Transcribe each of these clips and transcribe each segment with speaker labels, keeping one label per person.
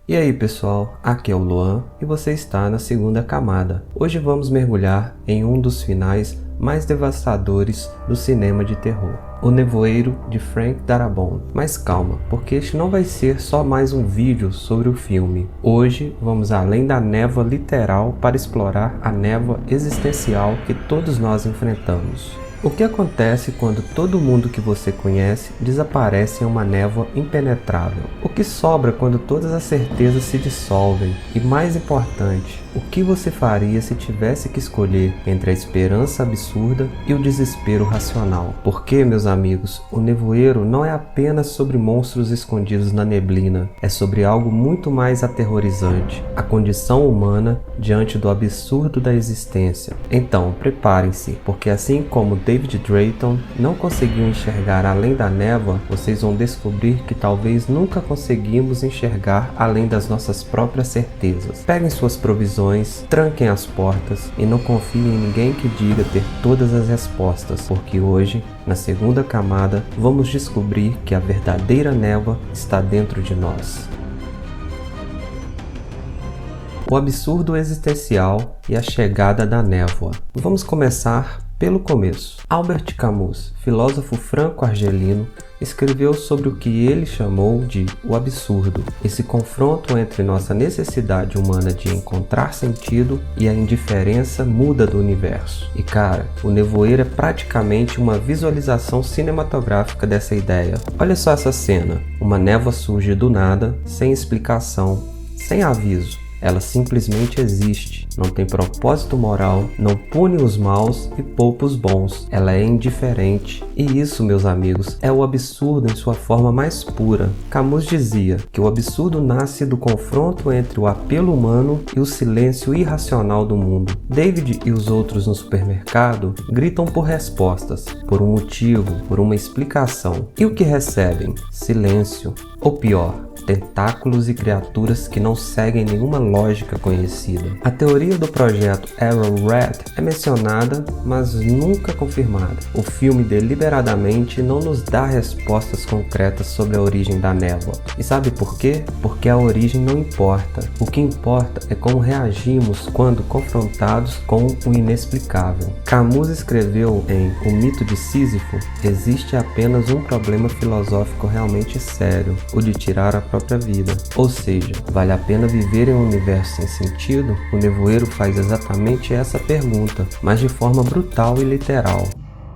Speaker 1: E aí pessoal, aqui é o Luan e você está na segunda camada. Hoje vamos mergulhar em um dos finais mais devastadores do cinema de terror, O Nevoeiro de Frank Darabont. Mas calma, porque este não vai ser só mais um vídeo sobre o filme. Hoje vamos além da névoa literal para explorar a névoa existencial que todos nós enfrentamos. O que acontece quando todo mundo que você conhece desaparece em uma névoa impenetrável? O que sobra quando todas as certezas se dissolvem? E mais importante, o que você faria se tivesse que escolher entre a esperança absurda e o desespero racional? Porque, meus amigos, O Nevoeiro não é apenas sobre monstros escondidos na neblina, é sobre algo muito mais aterrorizante, a condição humana diante do absurdo da existência. Então, preparem-se, porque assim como David Drayton não conseguiu enxergar além da névoa, vocês vão descobrir que talvez nunca conseguimos enxergar além das nossas próprias certezas. Peguem suas provisões, tranquem as portas e não confiem em ninguém que diga ter todas as respostas, porque hoje, na segunda camada, vamos descobrir que a verdadeira névoa está dentro de nós. O absurdo existencial e a chegada da névoa. Vamos começar pelo começo. Albert Camus, filósofo franco-argelino, escreveu sobre o que ele chamou de o absurdo, esse confronto entre nossa necessidade humana de encontrar sentido e a indiferença muda do universo. E cara, O Nevoeiro é praticamente uma visualização cinematográfica dessa ideia. Olha só essa cena, uma névoa surge do nada, sem explicação, sem aviso. Ela simplesmente existe, não tem propósito moral, não pune os maus e poupa os bons. Ela é indiferente. E isso, meus amigos, é o absurdo em sua forma mais pura. Camus dizia que o absurdo nasce do confronto entre o apelo humano e o silêncio irracional do mundo. David e os outros no supermercado gritam por respostas, por um motivo, por uma explicação. E o que recebem? Silêncio. Ou pior, tentáculos e criaturas que não seguem nenhuma lógica conhecida. A teoria do projeto Arrowhead é mencionada, mas nunca confirmada. O filme deliberadamente não nos dá respostas concretas sobre a origem da névoa. E sabe por quê? Porque a origem não importa. O que importa é como reagimos quando confrontados com o inexplicável. Camus escreveu em O Mito de Sísifo: existe apenas um problema filosófico realmente sério, o de tirar a própria vida. Ou seja, vale a pena viver em um universo sem sentido? O Nevoeiro faz exatamente essa pergunta, mas de forma brutal e literal.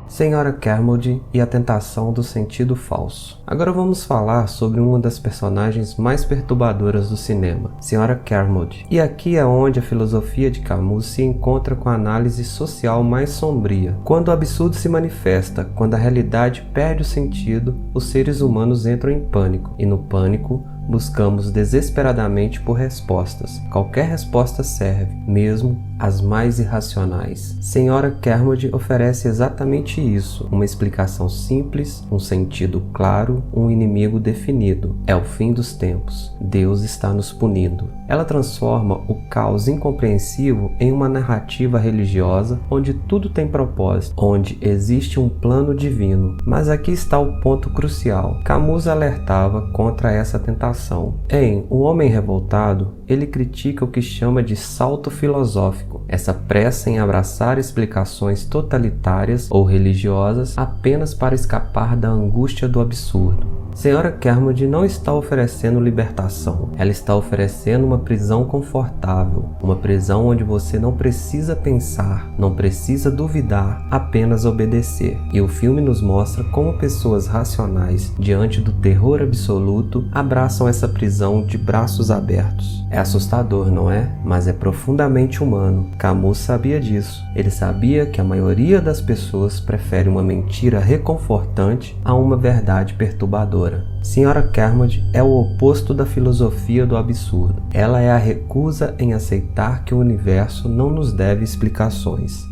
Speaker 1: Senhora Kermode e a tentação do sentido falso. Agora vamos falar sobre uma das personagens mais perturbadoras do cinema, Senhora Kermode. E aqui é onde a filosofia de Camus se encontra com a análise social mais sombria. Quando o absurdo se manifesta, quando a realidade perde o sentido, os seres humanos entram em pânico, e no pânico, buscamos desesperadamente por respostas. Qualquer resposta serve, mesmo as mais irracionais. Senhora Kermode oferece exatamente isso, uma explicação simples, um sentido claro, um inimigo definido. É o fim dos tempos. Deus está nos punindo. Ela transforma o caos incompreensivo em uma narrativa religiosa onde tudo tem propósito, onde existe um plano divino. Mas aqui está o ponto crucial. Camus alertava contra essa tentação. Em O Homem Revoltado, ele critica o que chama de salto filosófico, essa pressa em abraçar explicações totalitárias ou religiosas apenas para escapar da angústia do absurdo. Senhora Kermode não está oferecendo libertação, ela está oferecendo uma prisão confortável, uma prisão onde você não precisa pensar, não precisa duvidar, apenas obedecer. E o filme nos mostra como pessoas racionais, diante do terror absoluto, abraçam essa prisão de braços abertos. É assustador, não é? Mas é profundamente humano. Camus sabia disso. Ele sabia que a maioria das pessoas prefere uma mentira reconfortante a uma verdade perturbadora. Senhora Kermode é o oposto da filosofia do absurdo. Ela é a recusa em aceitar que o universo não nos deve explicações.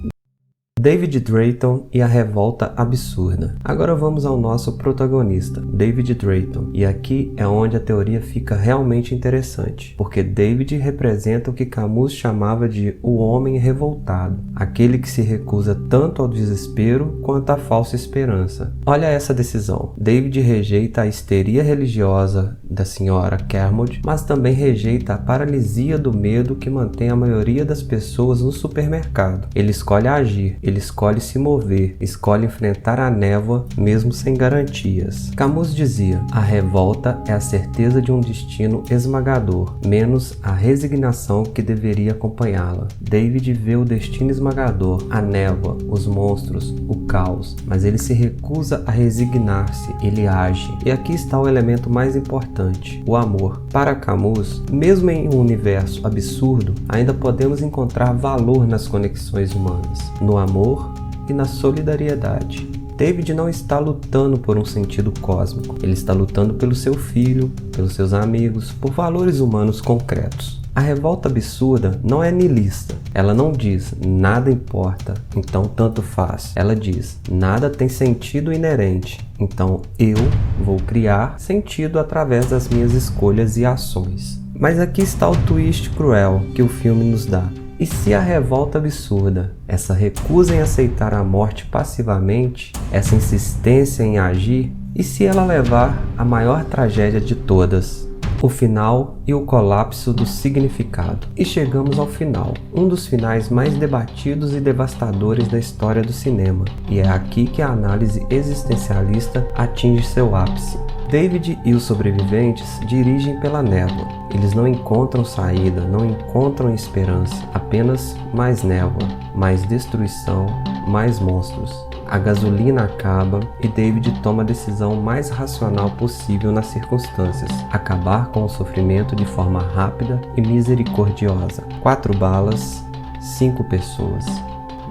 Speaker 1: David Drayton e a revolta absurda. Agora vamos ao nosso protagonista, David Drayton. E aqui é onde a teoria fica realmente interessante, porque David representa o que Camus chamava de o homem revoltado, aquele que se recusa tanto ao desespero quanto à falsa esperança. Olha essa decisão. David rejeita a histeria religiosa da senhora Kermode, mas também rejeita a paralisia do medo que mantém a maioria das pessoas no supermercado. Ele escolhe agir, ele escolhe se mover, escolhe enfrentar a névoa mesmo sem garantias. Camus dizia: a revolta é a certeza de um destino esmagador, menos a resignação que deveria acompanhá-la. David vê o destino esmagador, a névoa, os monstros, o caos, mas ele se recusa a resignar-se, ele age. E aqui está o elemento mais importante, o amor. Para Camus, mesmo em um universo absurdo, ainda podemos encontrar valor nas conexões humanas, no amor e na solidariedade. David não está lutando por um sentido cósmico, ele está lutando pelo seu filho, pelos seus amigos, por valores humanos concretos. A revolta absurda não é niilista. Ela não diz nada importa, então tanto faz. Ela diz nada tem sentido inerente, então eu vou criar sentido através das minhas escolhas e ações. Mas aqui está o twist cruel que o filme nos dá. E se a revolta absurda, essa recusa em aceitar a morte passivamente, essa insistência em agir, e se ela levar à maior tragédia de todas? O final e o colapso do significado. E chegamos ao final, um dos finais mais debatidos e devastadores da história do cinema. E é aqui que a análise existencialista atinge seu ápice. David e os sobreviventes dirigem pela névoa. Eles não encontram saída, não encontram esperança, apenas mais névoa, mais destruição, mais monstros. A gasolina acaba e David toma a decisão mais racional possível nas circunstâncias: acabar com o sofrimento de forma rápida e misericordiosa. 4 balas, 5 pessoas.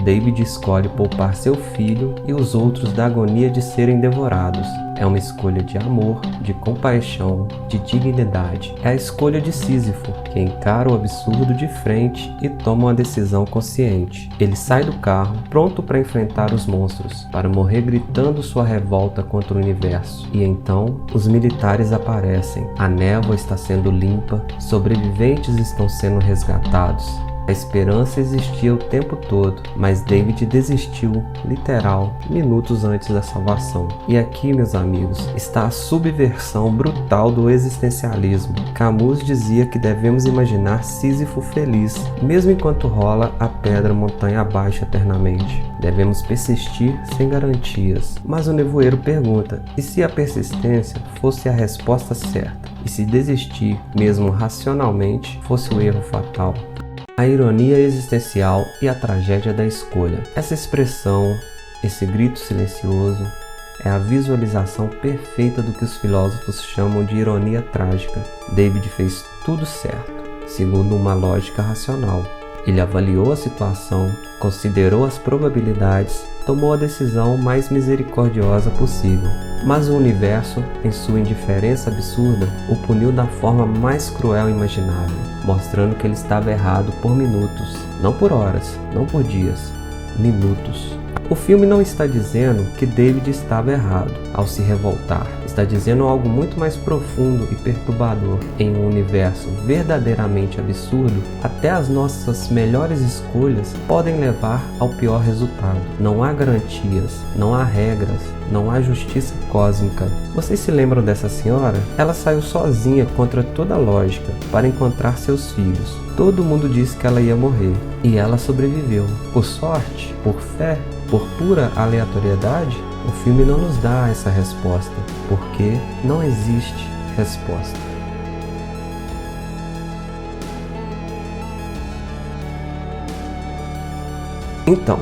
Speaker 1: David escolhe poupar seu filho e os outros da agonia de serem devorados. É uma escolha de amor, de compaixão, de dignidade. É a escolha de Sísifo, que encara o absurdo de frente e toma uma decisão consciente. Ele sai do carro, pronto para enfrentar os monstros, para morrer gritando sua revolta contra o universo. E então, os militares aparecem. A névoa está sendo limpa, sobreviventes estão sendo resgatados. A esperança existia o tempo todo, mas David desistiu, literal, minutos antes da salvação. E aqui, meus amigos, está a subversão brutal do existencialismo. Camus dizia que devemos imaginar Sísifo feliz, mesmo enquanto rola a pedra montanha abaixo eternamente. Devemos persistir sem garantias. Mas o nevoeiro pergunta: e se a persistência fosse a resposta certa? E se desistir, mesmo racionalmente, fosse o erro fatal? A ironia existencial e a tragédia da escolha. Essa expressão, esse grito silencioso, é a visualização perfeita do que os filósofos chamam de ironia trágica. David fez tudo certo, segundo uma lógica racional. Ele avaliou a situação, considerou as probabilidades, tomou a decisão mais misericordiosa possível. Mas o universo, em sua indiferença absurda, o puniu da forma mais cruel imaginável, mostrando que ele estava errado por minutos, não por horas, não por dias, minutos. O filme não está dizendo que David estava errado ao se revoltar. Está dizendo algo muito mais profundo e perturbador. Em um universo verdadeiramente absurdo, até as nossas melhores escolhas podem levar ao pior resultado. Não há garantias, não há regras, não há justiça cósmica. Vocês se lembram dessa senhora? Ela saiu sozinha contra toda a lógica para encontrar seus filhos. Todo mundo disse que ela ia morrer e ela sobreviveu. Por sorte? Por fé? Por pura aleatoriedade? O filme não nos dá essa resposta, porque não existe resposta. Então,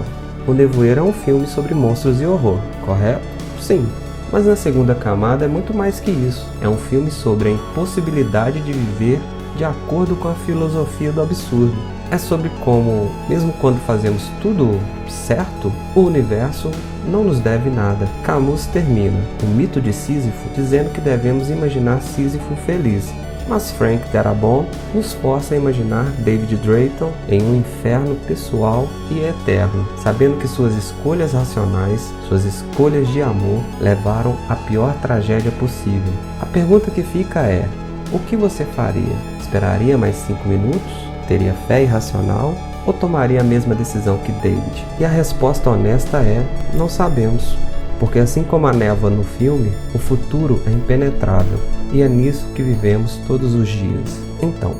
Speaker 1: O Nevoeiro é um filme sobre monstros e horror, correto? Sim, mas na segunda camada é muito mais que isso. É um filme sobre a impossibilidade de viver de acordo com a filosofia do absurdo. É sobre como, mesmo quando fazemos tudo certo, o universo não nos deve nada. Camus termina o mito de Sísifo dizendo que devemos imaginar Sísifo feliz. Mas Frank Darabont nos força a imaginar David Drayton em um inferno pessoal e eterno, sabendo que suas escolhas racionais, suas escolhas de amor, levaram à pior tragédia possível. A pergunta que fica é: o que você faria? Esperaria mais 5 minutos? Teria fé irracional? Ou tomaria a mesma decisão que David? E a resposta honesta é: não sabemos. Porque assim como a névoa no filme, o futuro é impenetrável, e é nisso que vivemos todos os dias. Então,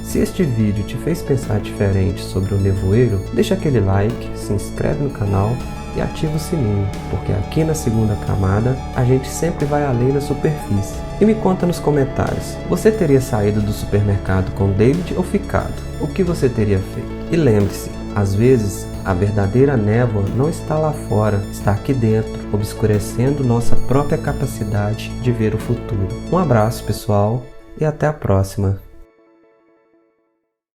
Speaker 1: se este vídeo te fez pensar diferente sobre o nevoeiro, deixa aquele like, se inscreve no canal e ativa o sininho, porque aqui na segunda camada a gente sempre vai além da superfície. E me conta nos comentários, você teria saído do supermercado com David ou ficado? O que você teria feito? E lembre-se, às vezes a verdadeira névoa não está lá fora, está aqui dentro, obscurecendo nossa própria capacidade de ver o futuro. Um abraço, pessoal, e até a próxima.